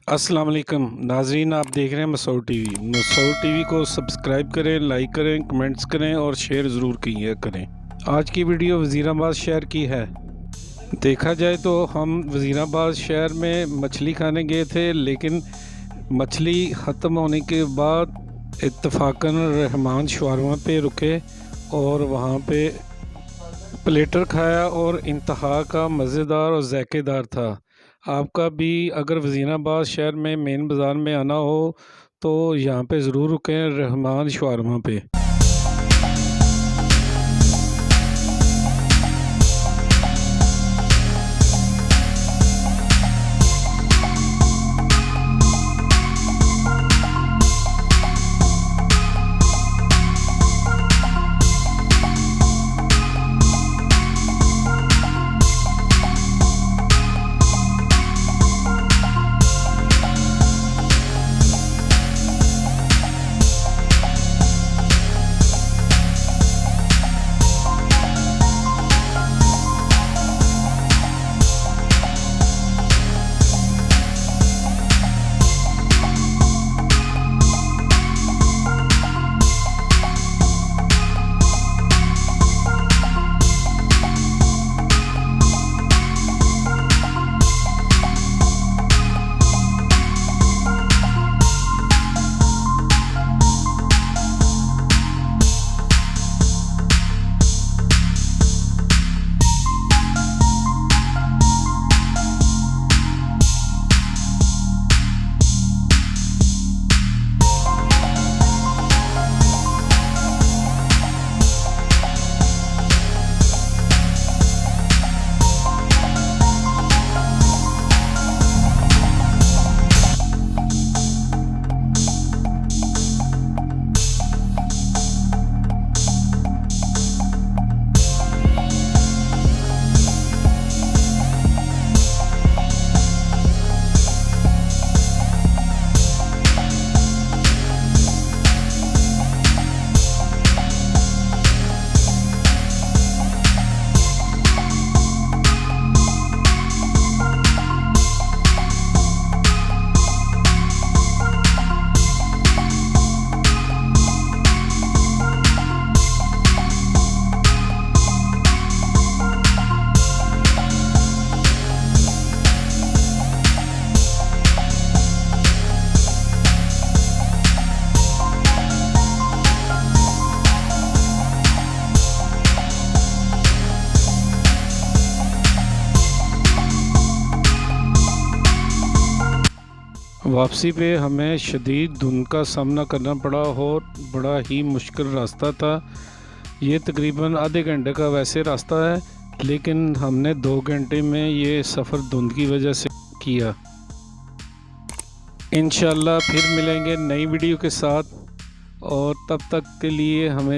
अस्सलाम वालेकुम नाजरीन, आप देख रहे हैं मसूर टीवी। मसूर टीवी को सब्सक्राइब करें, लाइक करें, कमेंट्स करें और शेयर ज़रूर करें। आज की वीडियो वज़ीराबाद शहर की है। देखा जाए तो हम वज़ीराबाद शहर में मछली खाने गए थे, लेकिन मछली ख़त्म होने के बाद इत्तफाकन रहमान शवारमा पे रुके और वहाँ पे प्लेटर खाया और इंतहा का मज़ेदार और ज़ायकेदार था। आपका भी अगर वज़ीराबाद शहर में मेन बाज़ार में आना हो तो यहाँ पे ज़रूर रुकें, रहमान शवारमा पे। वापसी पे हमें शदीद धुंध का सामना करना पड़ा और बड़ा ही मुश्किल रास्ता था। ये तकरीबन आधे घंटे का वैसे रास्ता है, लेकिन हमने 2 घंटे में ये सफ़र धुंध की वजह से किया। इंशाल्लाह फिर मिलेंगे नई वीडियो के साथ, और तब तक के लिए हमें